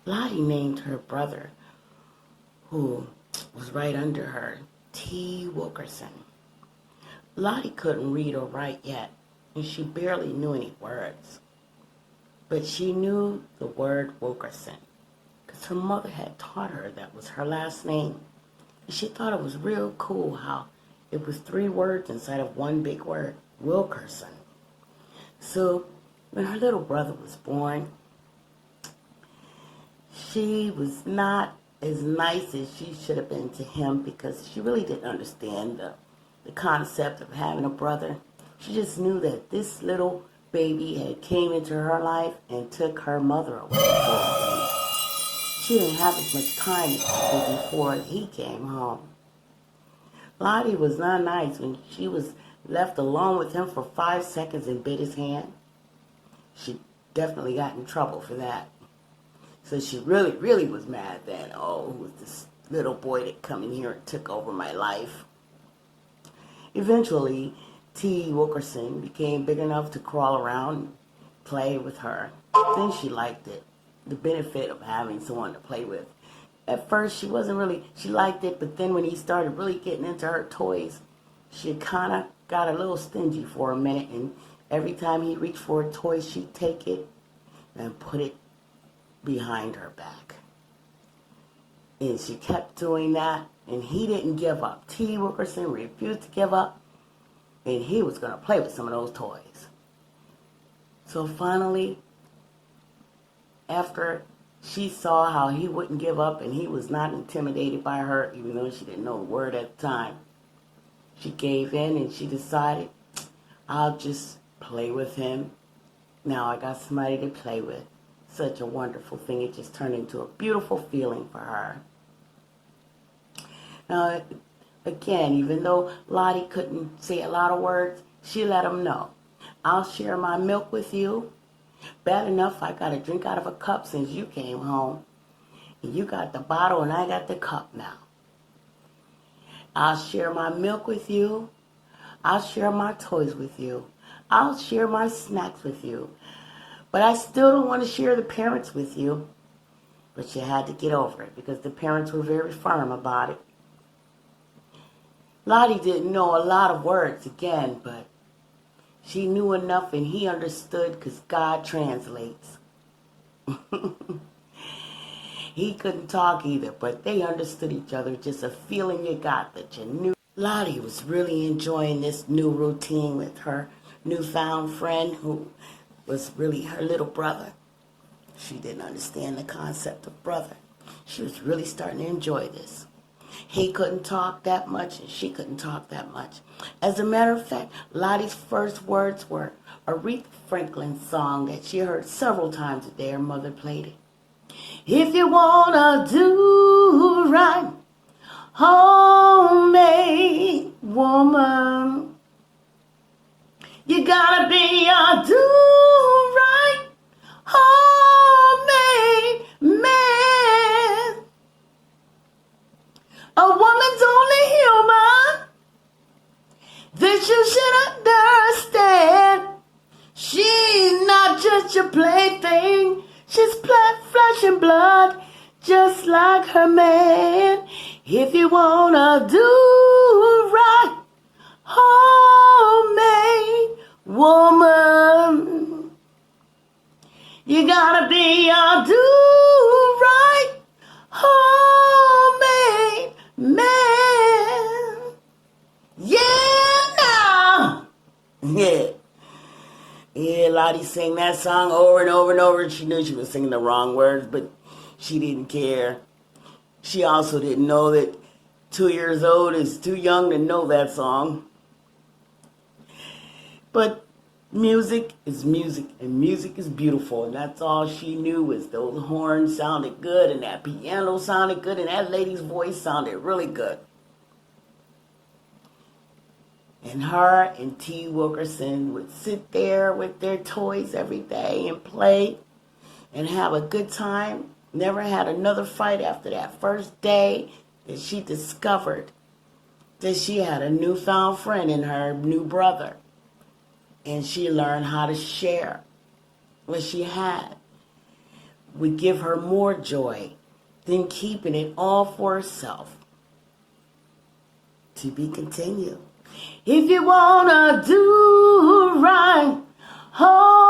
Lody named her brother, who was right under her, T. Wilkerson. Lody couldn't read or write yet, and she barely knew any words. But she knew the word Wilkerson, because her mother had taught her that was her last name. And she thought it was real cool how it was 3 words inside of one big word, Wilkerson. So when her little brother was born, she was not as nice as she should have been to him, because she really didn't understand the concept of having a brother. She just knew that this little baby had came into her life and took her mother away. So she didn't have as much time as she did before he came home. Lody was not nice when she was left alone with him for 5 seconds and bit his hand. She definitely got in trouble for that. So she really was mad then. Oh, who was this little boy that come in here and took over my life? Eventually, T. Wilkerson became big enough to crawl around and play with her. Then she liked it, the benefit of having someone to play with. At first, she liked it, but then when he started really getting into her toys, she kind of got a little stingy for a minute, and every time he reached for a toy, she'd take it and put it behind her back. And she kept doing that, and he didn't give up. T. Wilkerson refused to give up, and he was going to play with some of those toys. So finally, after she saw how he wouldn't give up and he was not intimidated by her, even though she didn't know the word at the time, she gave in and she decided, I'll just play with him. Now I got somebody to play with. Such a wonderful thing. It just turned into a beautiful feeling for her. Now, again, even though Lody couldn't say a lot of words, she let him know, I'll share my milk with you. Bad enough I got to drink out of a cup since you came home. And you got the bottle and I got the cup now. I'll share my milk with you. I'll share my toys with you. I'll share my snacks with you. But I still don't want to share the parents with you. But she had to get over it because the parents were very firm about it. Lody didn't know a lot of words again, but she knew enough and he understood because God translates. He couldn't talk either, but they understood each other. Just a feeling you got that you knew. Lody was really enjoying this new routine with her newfound friend who was really her little brother. She didn't understand the concept of brother. She was really starting to enjoy this. He couldn't talk that much and she couldn't talk that much. As a matter of fact, Lottie's first words were Aretha Franklin's song that she heard several times a day. Her mother played it. If you wanna do right, homemade woman, you gotta be a do-right, homemade man. A woman's only human. This you should understand. She's not just your plaything. She's flesh and blood, just like her man. If you wanna do right, homemade woman, you gotta be a do-right, homemade man. Yeah, now. Yeah. Yeah, Lottie sang that song over and over and over. She knew she was singing the wrong words, but she didn't care. She also didn't know that 2 years old is too young to know that song. But music is music, and music is beautiful, and that's all she knew was those horns sounded good, and that piano sounded good, and that lady's voice sounded really good. And her and T. Wilkerson would sit there with their toys every day and play and have a good time. Never had another fight after that first day that she discovered that she had a newfound friend in her new brother. And she learned how to share what she had. would give her more joy than keeping it all for herself. To be continued. If you wanna do right, hold